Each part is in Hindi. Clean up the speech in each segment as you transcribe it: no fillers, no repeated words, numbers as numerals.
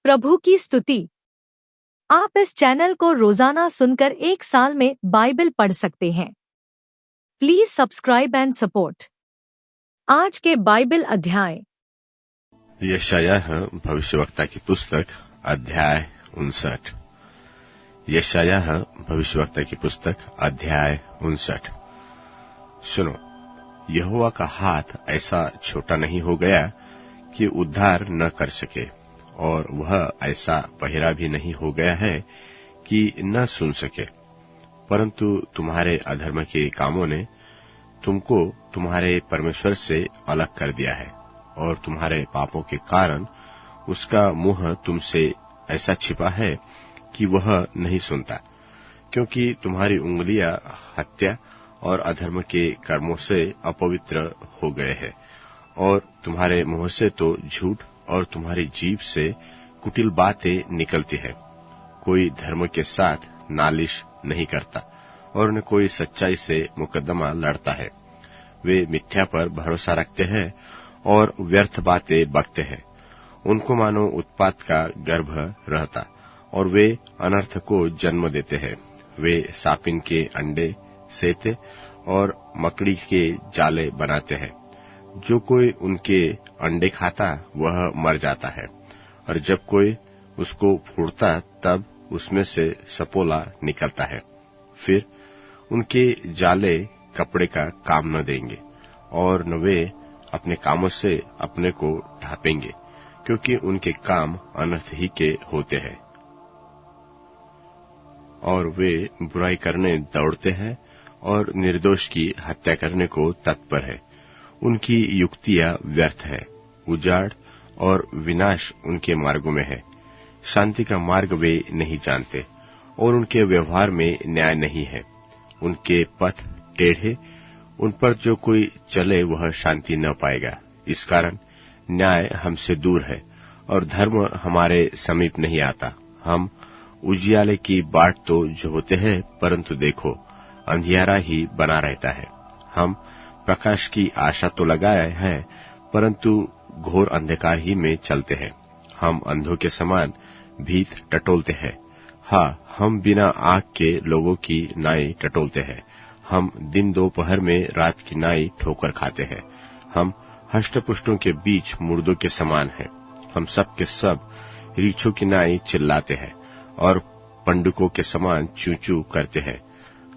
प्रभु की स्तुति। आप इस चैनल को रोजाना सुनकर 1 साल में बाइबल पढ़ सकते हैं। Please subscribe and support. आज के बाइबल अध्याय। यशायाह भविष्यवक्ता की पुस्तक अध्याय 59। यशायाह भविष्यवक्ता की पुस्तक अध्याय 59। सुनो, यहोवा का हाथ ऐसा छोटा नहीं हो गया कि उद्धार न कर सके, और वह ऐसा बहिरा भी नहीं हो गया है कि न सुन सके। परंतु तुम्हारे अधर्म के कामों ने तुमको तुम्हारे परमेश्वर से अलग कर दिया है, और तुम्हारे पापों के कारण उसका मुंह तुमसे ऐसा छिपा है कि वह नहीं सुनता। क्योंकि तुम्हारी उंगलियां हत्या और अधर्म के कर्मों से अपवित्र हो गए हैं, और तुम्हारे मुंह से तो झूठ और तुम्हारी जीभ से कुटिल बातें निकलती है। कोई धर्म के साथ नालिश नहीं करता, और न कोई सच्चाई से मुकदमा लड़ता है। वे मिथ्या पर भरोसा रखते हैं और व्यर्थ बातें बकते हैं। उनको मानो उत्पात का गर्भ रहता, और वे अनर्थ को जन्म देते हैं। वे सापिन के अंडे सेते और मकड़ी के जाले बनाते हैं। जो कोई उनके अंडे खाता वह मर जाता है, और जब कोई उसको फोड़ता तब उसमें से सपोला निकलता है। फिर उनके जाले कपड़े का काम न देंगे, और न वे अपने कामों से अपने को ढांपेंगे, क्योंकि उनके काम अनर्थ ही के होते हैं, और वे बुराई करने दौड़ते हैं और निर्दोष की हत्या करने को तत्पर है। उनकी युक्तियां व्यर्थ है, उजाड़ और विनाश उनके मार्गों में है। शांति का मार्ग वे नहीं जानते, और उनके व्यवहार में न्याय नहीं है। उनके पथ टेढ़े, उन पर जो कोई चले वह शांति न पाएगा। इस कारण न्याय हमसे दूर है, और धर्म हमारे समीप नहीं आता। हम उजियाले की बाट तो जोहते हैं, परंतु देखो, अंधियारा ही बना रहता है। हम प्रकाश की आशा तो लगाए हैं, परंतु घोर अंधकार ही में चलते हैं। हम अंधों के समान भीत टटोलते हैं। हाँ, हम बिना आंख के लोगों की नाई टटोलते हैं। हम दिन दोपहर में रात की नाई ठोकर खाते हैं। हम हष्टपुष्टों के बीच मुर्दों के समान हैं। हम सब के सब रीछों की नाई चिल्लाते हैं, और पंडुकों के समान चू चू करते हैं।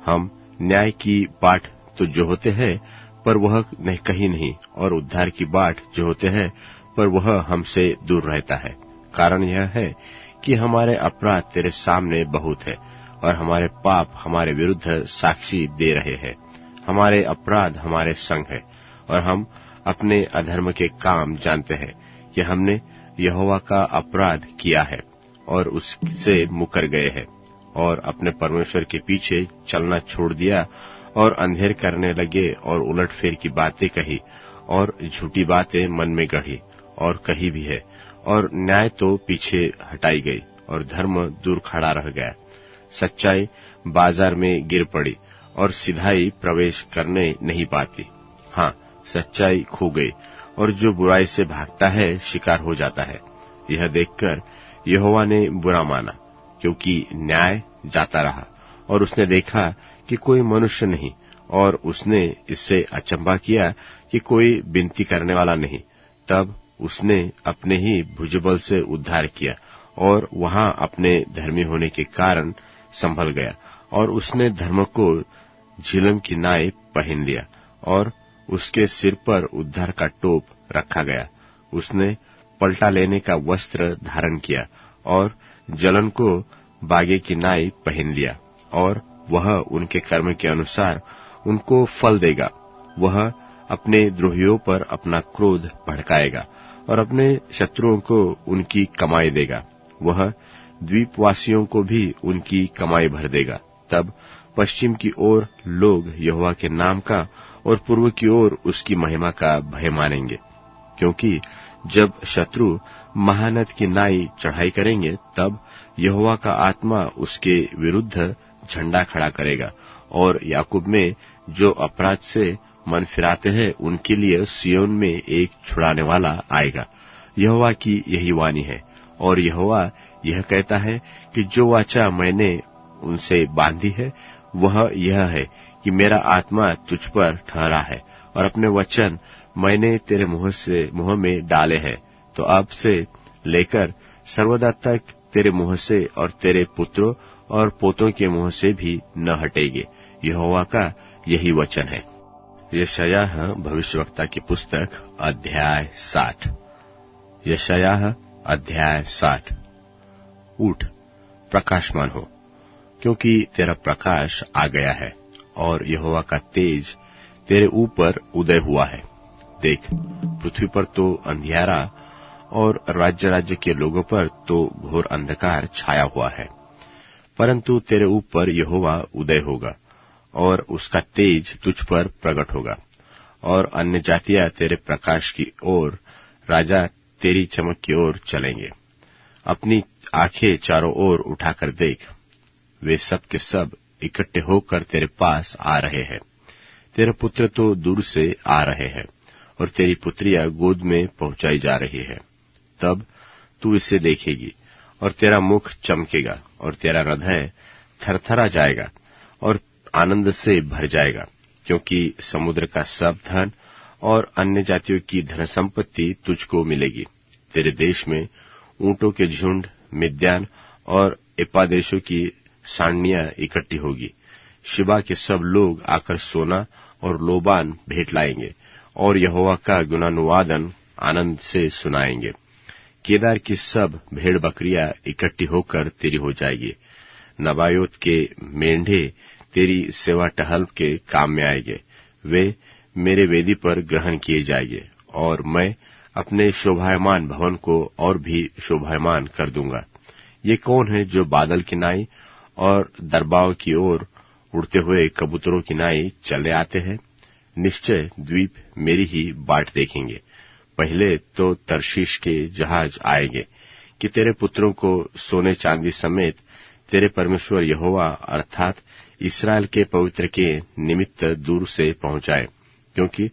हम न्याय की बाट तो जो होते हैं, पर वह कहीं नहीं, और उद्धार की बाट जो होते हैं, पर वह हमसे दूर रहता है। कारण यह है कि हमारे अपराध तेरे सामने बहुत है, और हमारे पाप हमारे विरुद्ध साक्षी दे रहे हैं। हमारे अपराध हमारे संग है, और हम अपने अधर्म के काम जानते हैं कि हमने यहोवा का अपराध किया है, और उससे मुकर गए हैं, और अपने परमेश्वर के पीछे चलना छोड़ दिया, और अंधेर करने लगे, और उलटफेर की बातें कही, और झूठी बातें मन में गढ़ी, और कही भी है। और न्याय तो पीछे हटाई गई, और धर्म दूर खड़ा रह गया। सच्चाई बाजार में गिर पड़ी, और सिधाई प्रवेश करने नहीं पाती। हाँ, सच्चाई खो गई, और जो बुराई से भागता है शिकार हो जाता है। यह देखकर यहोवा ने बुरा माना, क्योंकि न्याय जाता रहा, और उसने देखा कि कोई मनुष्य नहीं, और उसने इससे अचंभा किया कि कोई विनती करने वाला नहीं। तब उसने अपने ही भुजबल से उद्धार किया, और वहां अपने धर्मी होने के कारण संभल गया। और उसने धर्म को झिलम की नाई पहन लिया, और उसके सिर पर उद्धार का टोप रखा गया। उसने पलटा लेने का वस्त्र धारण किया, और जलन को बागे की नाई पहन लिया, और वह उनके कर्म के अनुसार उनको फल देगा। वह अपने द्रोहियों पर अपना क्रोध भड़काएगा, और अपने शत्रुओं को उनकी कमाई देगा। वह द्वीपवासियों को भी उनकी कमाई भर देगा। तब पश्चिम की ओर लोग यहोवा के नाम का, और पूर्व की ओर उसकी महिमा का भय मानेंगे। क्योंकि जब शत्रु महानद की नाई चढ़ाई करेंगे, तब यहोवा का आत्मा उसके विरुद्ध झंडा खड़ा करेगा, और याकूब में जो अपराध से मन फिराते हैं उनके लिए सियोन में एक छुड़ाने वाला आएगा। यहोवा की यही वाणी है। और यहोवा यह कहता है कि जो वाचा मैंने उनसे बांधी है वह यह है कि मेरा आत्मा तुझ पर ठहरा है और अपने वचन मैंने तेरे मुंह में डाले हैं, तो अब से लेकर सर्वदा तक तेरे मुंह से और तेरे पुत्रों और पोतों के मुंह से भी न हटेंगे। यहोवा का यही वचन है। यशायाह भविष्यवक्ता की पुस्तक अध्याय 60। यशायाह अध्याय 60। उठ, प्रकाशमान हो, क्योंकि तेरा प्रकाश आ गया है और यहोवा का तेज तेरे ऊपर उदय हुआ है। देख, पृथ्वी पर तो अंधियारा और राज्य राज्य के लोगों पर तो घोर अंधकार छाया हुआ है, परंतु तेरे ऊपर यहोवा उदय होगा और उसका तेज तुझ पर प्रकट होगा। और अन्य जातियां तेरे प्रकाश की ओर, राजा तेरी चमक की ओर चलेंगे। अपनी आंखें चारों ओर उठाकर देख, वे सब के सब इकट्ठे होकर तेरे पास आ रहे हैं। तेरे पुत्र तो दूर से आ रहे हैं और तेरी पुत्रियां गोद में पहुंचाई जा रही है। तब तू इसे देखेगी और तेरा मुख चमकेगा और तेरा हृदय थरथरा जाएगा और आनंद से भर जाएगा, क्योंकि समुद्र का सब धन और अन्य जातियों की धन संपत्ति तुझको मिलेगी। तेरे देश में ऊंटों के झुंड, मिद्यान और एपा देशों की सारणियां इकट्ठी होगी। शिबा के सब लोग आकर सोना और लोबान भेंट लाएंगे और यहोवा का गुणानुवादन आनंद से सुनाएंगे। केदार की सब भेड़ बकरियां इकट्ठी होकर तेरी हो जाएगी। नबायोत के मेंढे तेरी सेवा टहल के काम में आएंगे। वे मेरे वेदी पर ग्रहण किए जाएंगे और मैं अपने शोभायमान भवन को और भी शोभायमान कर दूंगा। ये कौन है जो बादल की नाई और दरबाव की ओर उड़ते हुए कबूतरों की नाई चले आते हैं? निश्चय द्वीप मेरी ही बाट देखेंगे। पहले तो तर्शीश के जहाज आएंगे कि तेरे पुत्रों को सोने चांदी समेत तेरे परमेश्वर यहोवा अर्थात इस्राएल के पवित्र के निमित्त दूर से पहुंचाए, क्योंकि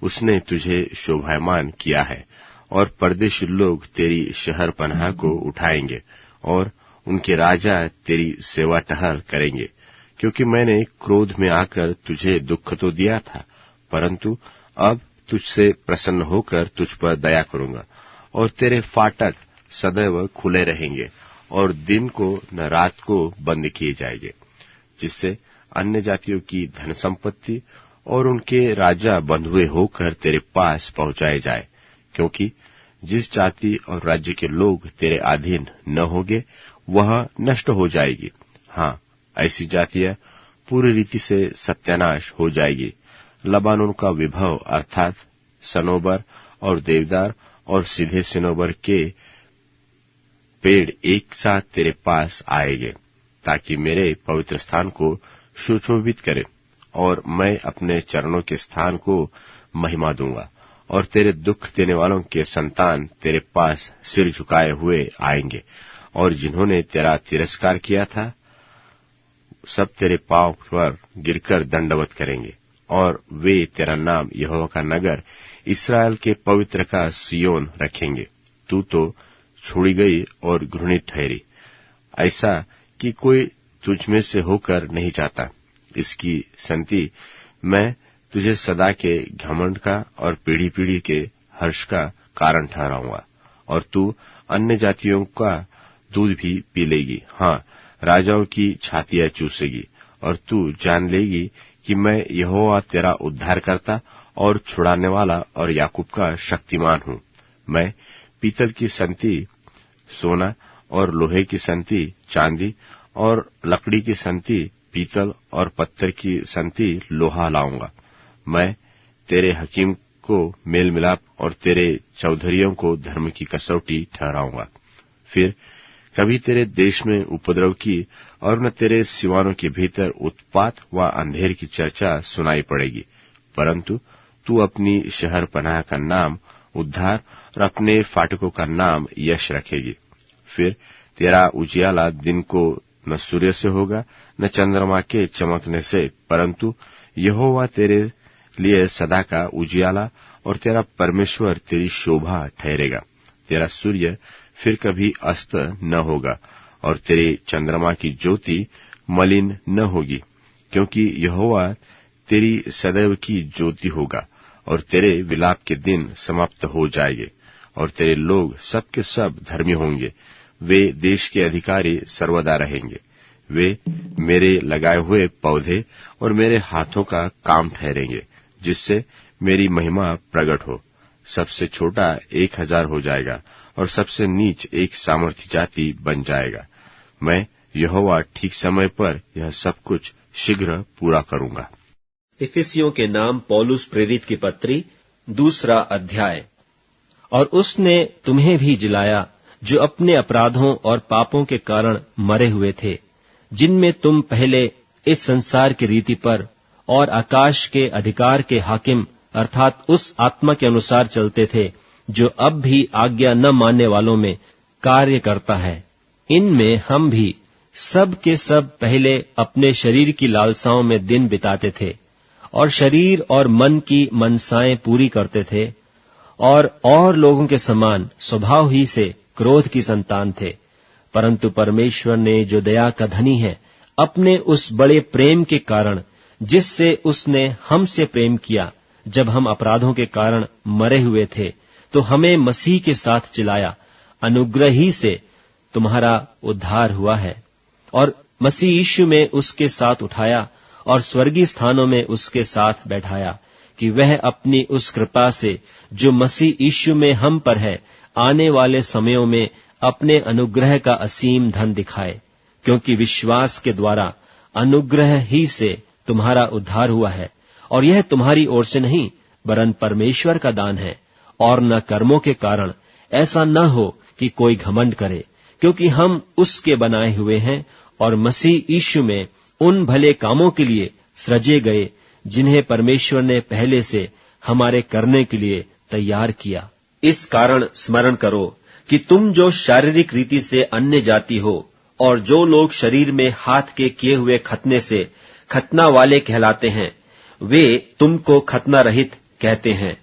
उसने तुझे शोभायमान किया है। और परदेशी लोग तेरी शहर पनाह को उठाएंगे और उनके राजा तेरी सेवा टहल करेंगे, क्योंकि मैंने क्रोध में आकर तुझे दुख तो दिया था, परंतु अब तुझसे प्रसन्न होकर तुझ पर दया करूंगा और तेरे फाटक सदैव खुले रहेंगे और दिन को न रात को बंद किए जाएंगे, जिससे अन्य जातियों की धन संपत्ति और उनके राजा बंधुए होकर तेरे पास पहुंचाए जाए। क्योंकि जिस जाति और राज्य के लोग तेरे अधीन न होंगे वह नष्ट हो जाएगी। हाँ, ऐसी जातियां पूरी रीति से सत्यानाश हो जाएगी। लबानोन का विभव अर्थात सनोबर और देवदार और सीधे सिनोबर के पेड़ एक साथ तेरे पास आएंगे, ताकि मेरे पवित्र स्थान को सुशोभित करे और मैं अपने चरणों के स्थान को महिमा दूंगा। और तेरे दुख देने वालों के संतान तेरे पास सिर झुकाए हुए आएंगे, और जिन्होंने तेरा तिरस्कार किया था सब तेरे पांव पर गिरकर दंडवत करेंगे। और वे तेरा नाम यहोवा का नगर इस्राएल के पवित्र का सियोन रखेंगे। तू तो छोड़ी गई और घृणित ठहरी, ऐसा कि कोई तुझ में से होकर नहीं जाता। इसकी संति मैं तुझे सदा के घमंड का और पीढ़ी पीढ़ी के हर्ष का कारण ठहराऊंगा, और तू अन्य जातियों का दूध भी पी लेगी। हाँ, राजाओं की छातियां चूसेगी, और तू जान लेगी कि मैं यहोवा तेरा उद्धार करता और छुड़ाने वाला और याकूब का शक्तिमान हूँ। मैं पीतल की संति सोना और लोहे की संति चांदी और लकड़ी की संति पीतल और पत्थर की संति लोहा लाऊंगा। मैं तेरे हकीम को मेल मिलाप और तेरे चौधरियों को धर्म की कसौटी ठहराऊंगा। फिर कभी तेरे देश में उपद्रव की और न तेरे सिवानों के भीतर उत्पात व अंधेर की चर्चा सुनाई पड़ेगी, परंतु तू अपनी शहर पनाह का नाम उद्धार और अपने फाटकों का नाम यश रखेगी। फिर तेरा उजियाला दिन को न सूर्य से होगा न चंद्रमा के चमकने से, परंतु यहोवा तेरे लिए सदा का उजियाला और तेरा परमेश्वर तेरी शोभा ठहरेगा। तेरा सूर्य फिर कभी अस्त न होगा, और तेरे चंद्रमा की ज्योति मलिन न होगी, क्योंकि यहोवा तेरी सदैव की ज्योति होगा, और तेरे विलाप के दिन समाप्त हो जाएंगे, और तेरे लोग सब के सब धर्मी होंगे। वे देश के अधिकारी सर्वदा रहेंगे। वे मेरे लगाए हुए पौधे और मेरे हाथों का काम ठहरेंगे, जिससे मेरी महिमा प्रकट हो। सबसे छोटा 1000 हो जाएगा, और सबसे नीच एक सामर्थी जाति बन जाएगा। मैं यहोवा ठीक समय पर यह सब कुछ शीघ्र पूरा करूंगा। इफिसियों के नाम पौलुस प्रेरित की पत्री, 2 अध्याय। और उसने तुम्हें भी जिलाया, जो अपने अपराधों और पापों के कारण मरे हुए थे, जिनमें तुम पहले इस संसार की रीति पर और आकाश के अधिकार के हाकिम अर्थात उस आत्मा के अनुसार चलते थे, जो अब भी आज्ञा न मानने वालों में कार्य करता है। इनमें हम भी सब के सब पहले अपने शरीर की लालसाओं में दिन बिताते थे, और शरीर और मन की मनसाएं पूरी करते थे, और लोगों के समान स्वभाव ही से क्रोध की संतान थे। परंतु परमेश्वर ने, जो दया का धनी है, अपने उस बड़े प्रेम के कारण, जिससे उसने हमसे प्रेम किया, जब हम अपराधों के कारण मरे हुए थे, तो हमें मसीह के साथ जिलाया। अनुग्रह ही से तुम्हारा उद्धार हुआ है, और मसीह यीशु में उसके साथ उठाया, और स्वर्गीय स्थानों में उसके साथ बैठाया, कि वह अपनी उस कृपा से, जो मसीह यीशु में हम पर है, आने वाले समयों में अपने अनुग्रह का असीम धन दिखाए। क्योंकि विश्वास के द्वारा अनुग्रह ही से तुम्हारा उद्धार हुआ है, और यह तुम्हारी ओर से नहीं, वरन परमेश्वर का दान है, और न कर्मों के कारण, ऐसा न हो कि कोई घमंड करे। क्योंकि हम उसके बनाए हुए हैं, और मसीह यीशु में उन भले कामों के लिए सृजे गए, जिन्हें परमेश्वर ने पहले से हमारे करने के लिए तैयार किया। इस कारण स्मरण करो कि तुम जो शारीरिक रीति से अन्य जाति हो, और जो लोग शरीर में हाथ के किए हुए खतना से खतना वाले कहलाते हैं, वे तुमको खतना रहित कहते हैं।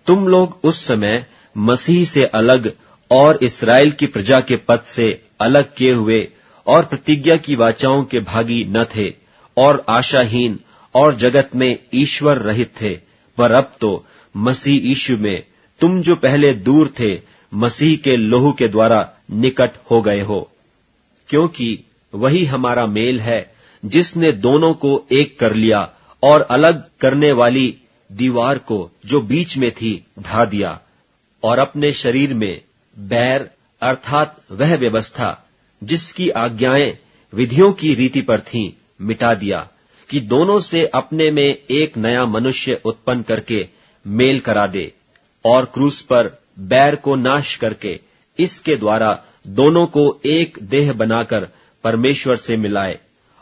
तुम लोग उस समय मसीह से अलग और इस्राएल की प्रजा के पद से अलग किए हुए और प्रतिज्ञा की वाचाओं के भागी न थे, और आशाहीन और जगत में ईश्वर रहित थे। पर अब तो मसीह यीशु में तुम जो पहले दूर थे, मसीह के लहू के द्वारा निकट हो गए हो। क्योंकि वही हमारा मेल है, जिसने दोनों को एक कर लिया, और अलग करने वाली दीवार को जो बीच में थी ढा दिया, और अपने शरीर में बैर अर्थात वह व्यवस्था जिसकी आज्ञाएं विधियों की रीति पर थीं, मिटा दिया, कि दोनों से अपने में एक नया मनुष्य उत्पन्न करके मेल करा दे, और क्रूस पर बैर को नाश करके इसके द्वारा दोनों को एक देह बनाकर परमेश्वर से मिलाए।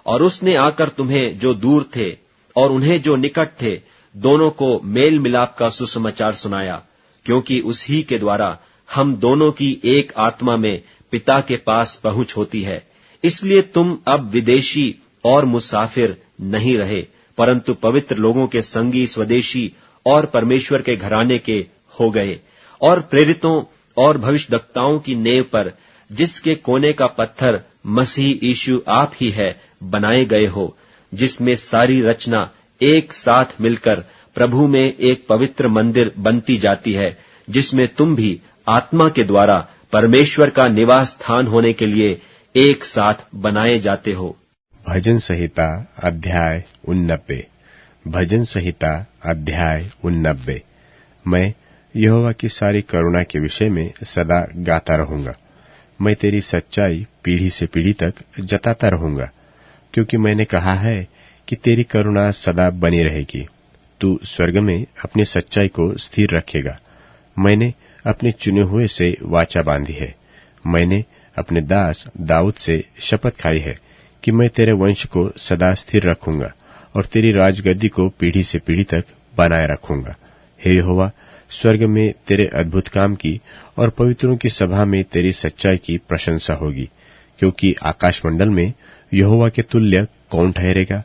और उसने आकर तुम्हें जो दूर थे और उन्हें जो निकट थे, दोनों को मेल मिलाप का सुसमाचार सुनाया। क्योंकि उसी के द्वारा हम दोनों की एक आत्मा में पिता के पास पहुंच होती है। इसलिए तुम अब विदेशी और मुसाफिर नहीं रहे, परंतु पवित्र लोगों के संगी, स्वदेशी और परमेश्वर के घराने के हो गए, और प्रेरितों और भविष्यद्वक्ताओं की नेव पर, जिसके कोने का पत्थर मसीह यीशु आप ही है, बनाए गए हो, जिसमें सारी रचना एक साथ मिलकर प्रभु में एक पवित्र मंदिर बनती जाती है, जिसमें तुम भी आत्मा के द्वारा परमेश्वर का निवास स्थान होने के लिए एक साथ बनाए जाते हो। भजन संहिता अध्याय 89। भजन संहिता अध्याय 89। मैं यहोवा की सारी करुणा के विषय में सदा गाता रहूंगा। मैं तेरी सच्चाई पीढ़ी से पीढ़ी तक जताता रहूंगा, क्योंकि मैंने कहा है कि तेरी करुणा सदा बनी रहेगी। तू स्वर्ग में अपनी सच्चाई को स्थिर रखेगा। मैंने अपने चुने हुए से वाचा बांधी है। मैंने अपने दास दाऊद से शपथ खाई है कि मैं तेरे वंश को सदा स्थिर रखूंगा और तेरी राजगद्दी को पीढ़ी से पीढ़ी तक बनाए रखूंगा। हे यहोवा, स्वर्ग में तेरे अद्भुत काम की और पवित्रों की सभा में तेरी सच्चाई की प्रशंसा होगी, क्योंकि आकाशमंडल में यहोवा के तुल्य कौन ठहरेगा?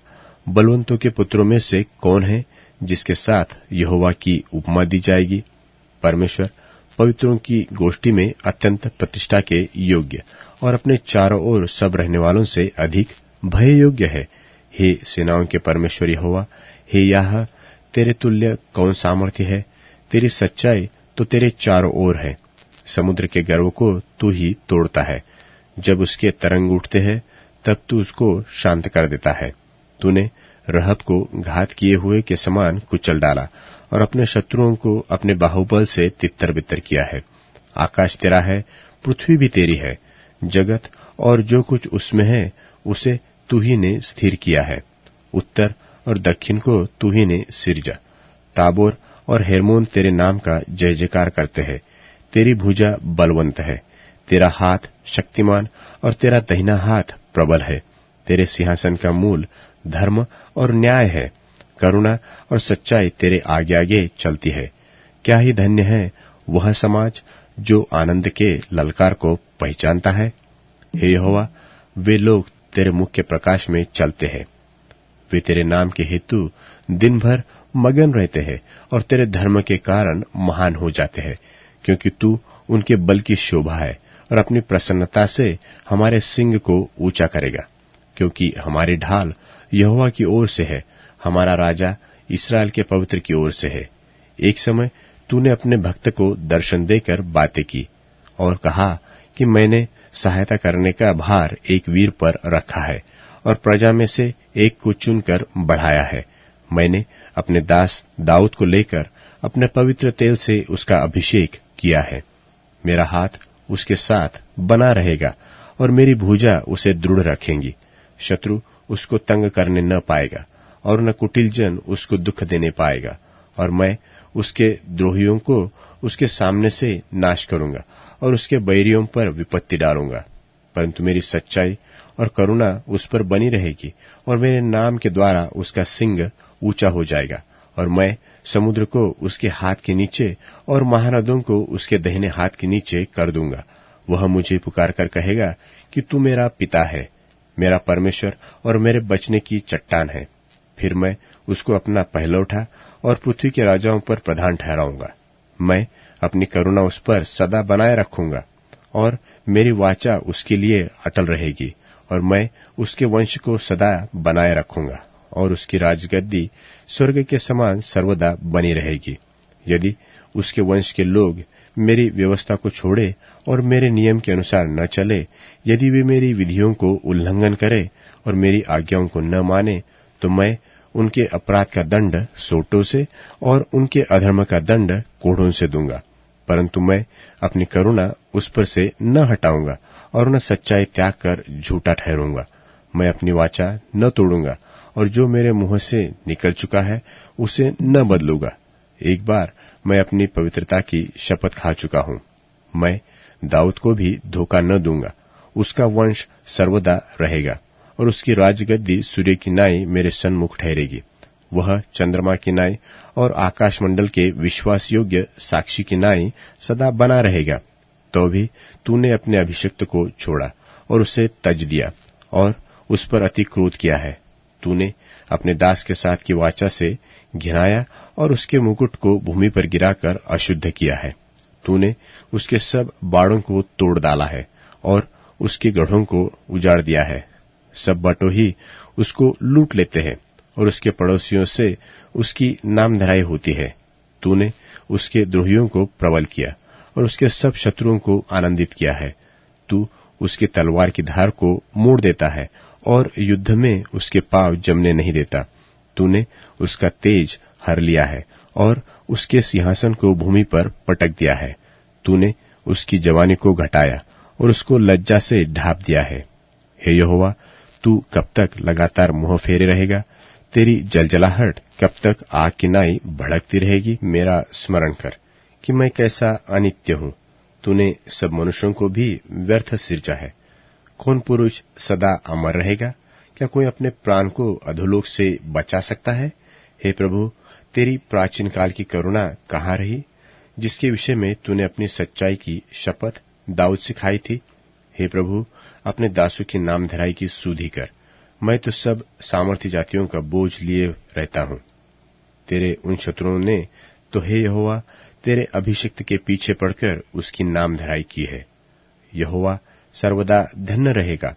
बलवंतों के पुत्रों में से कौन है जिसके साथ यहोवा की उपमा दी जाएगी? परमेश्वर पवित्रों की गोष्ठी में अत्यंत प्रतिष्ठा के योग्य और अपने चारों ओर सब रहने वालों से अधिक भय योग्य है। हे सेनाओं के परमेश्वर यहोवा, हे याह, तेरे तुल्य कौन सामर्थ्य है? तेरी सच्चाई तो तेरे चारों ओर है। समुद्र के गर्व को तू ही तोड़ता है। जब उसके तरंग उठते हैं तब तू उसको शांत कर देता है। तूने रहब को घात किए हुए के समान कुचल डाला और अपने शत्रुओं को अपने बाहुबल से तितर बितर किया है। आकाश तेरा है, पृथ्वी भी तेरी है, जगत और जो कुछ उसमें है उसे तू ही ने स्थिर किया है। उत्तर और दक्षिण को तू ही ने सिरजा। ताबोर और हेर्मोन तेरे नाम का जय जयकार करते हैं। तेरी भुजा बलवंत है, तेरा हाथ शक्तिमान और तेरा दाहिना हाथ प्रबल है। तेरे सिंहासन का मूल धर्म और न्याय है। करुणा और सच्चाई तेरे आगे आगे चलती है। क्या ही धन्य है वह समाज जो आनंद के ललकार को पहचानता है। हे यहोवा, वे लोग तेरे मुख के प्रकाश में चलते हैं। वे तेरे नाम के हेतु दिन भर मगन रहते हैं और तेरे धर्म के कारण महान हो जाते हैं, क्योंकि तू उनके बल की शोभा है और अपनी प्रसन्नता से हमारे सिंग को ऊंचा करेगा। क्योंकि हमारी ढाल यहोवा की ओर से है, हमारा राजा इस्राएल के पवित्र की ओर से है। एक समय तूने अपने भक्त को दर्शन देकर बातें की और कहा कि मैंने सहायता करने का भार एक वीर पर रखा है और प्रजा में से एक को चुनकर बढ़ाया है। मैंने अपने दास दाऊद को लेकर अपने पवित्र तेल से उसका अभिषेक किया है। मेरा हाथ उसके साथ बना रहेगा और मेरी भुजा उसे दृढ़ रखेंगी। शत्रु उसको तंग करने न पाएगा और न कुटिल जन उसको दुख देने पाएगा। और मैं उसके द्रोहियों को उसके सामने से नाश करूंगा और उसके बैरियों पर विपत्ति डालूंगा। परंतु मेरी सच्चाई और करुणा उस पर बनी रहेगी और मेरे नाम के द्वारा उसका सिंग ऊंचा हो जाएगा। और मैं समुद्र को उसके हाथ के नीचे और महानदों को उसके दाहिने हाथ के नीचे कर दूंगा। वह मुझे पुकार कर कहेगा कि तू मेरा पिता है, मेरा परमेश्वर और मेरे बचने की चट्टान है। फिर मैं उसको अपना पहलौठा और पृथ्वी के राजाओं पर प्रधान ठहराऊंगा। मैं अपनी करुणा उस पर सदा बनाए रखूंगा और मेरी वाचा उसके लिए अटल रहेगी। और मैं उसके वंश को सदा बनाए रखूंगा और उसकी राजगद्दी स्वर्ग के समान सर्वदा बनी रहेगी। यदि उसके वंश के लोग मेरी व्यवस्था को छोड़े और मेरे नियम के अनुसार न चले, यदि वे मेरी विधियों को उल्लंघन करे और मेरी आज्ञाओं को न माने, तो मैं उनके अपराध का दंड सोटों से और उनके अधर्म का दंड कोढ़ों से दूंगा। परंतु मैं अपनी करुणा उस पर से न हटाऊंगा और न सच्चाई त्याग कर झूठा ठहरूंगा। मैं अपनी वाचा न तोड़ूंगा और जो मेरे मुंह से निकल चुका है उसे न बदलूंगा। एक बार मैं अपनी पवित्रता की शपथ खा चुका हूं। मैं दाऊद को भी धोखा न दूंगा। उसका वंश सर्वदा रहेगा और उसकी राजगद्दी सूर्य की नाई मेरे सन्मुख ठहरेगी। वह चंद्रमा की नाई और आकाश मंडल के विश्वास योग्य साक्षी की नाई सदा बना रहेगा। तो भी तूने अपने अभिषिक्त को छोड़ा और उसे तज दिया और उस पर अति क्रोध किया है। तूने अपने दास के साथ की वाचा से घिनाया और उसके मुकुट को भूमि पर गिराकर अशुद्ध किया है। तूने उसके सब बाड़ों को तोड़ डाला है और उसके गढ़ों को उजाड़ दिया है। सब बटोही उसको लूट लेते हैं और उसके पड़ोसियों से उसकी नामधराई होती है। तूने उसके द्रोहियों को प्रबल किया और उसके सब शत्रुओं को आनंदित किया है। तू उसकी तलवार की धार को मोड़ देता है और युद्ध में उसके पांव जमने नहीं देता। तूने उसका तेज हर लिया है और उसके सिंहासन को भूमि पर पटक दिया है। तूने उसकी जवानी को घटाया और उसको लज्जा से ढांप दिया है। हे यहोवा, तू कब तक लगातार मुंह फेरे रहेगा? तेरी जलजलाहट कब तक आग की नाई भड़कती रहेगी? मेरा स्मरण कर कि मैं कैसा अनित्य हूं। तूने सब मनुष्यों को भी व्यर्थ सिरजा है। कौन पुरुष सदा अमर रहेगा? क्या कोई अपने प्राण को अधोलोक से बचा सकता है? हे प्रभु, तेरी प्राचीन काल की करुणा कहाँ रही, जिसके विषय में तूने अपनी सच्चाई की शपथ दाऊद से खाई थी? हे प्रभु, अपने दासों की नामधराई की सुधि कर। मैं तो सब सामर्थी जातियों का बोझ लिए रहता हूं। तेरे उन शत्रुओं ने तो हे यहोवा तेरे अभिषिक्त के पीछे पड़कर उसकी नाम धराई की है। यहोवा सर्वदा धन्य रहेगा।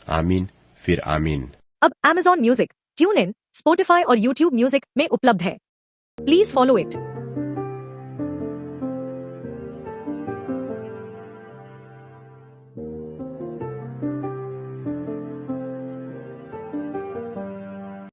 आमीन फिर आमीन। अब Amazon music, tune in, Spotify और YouTube म्यूजिक में उपलब्ध है। Please follow it.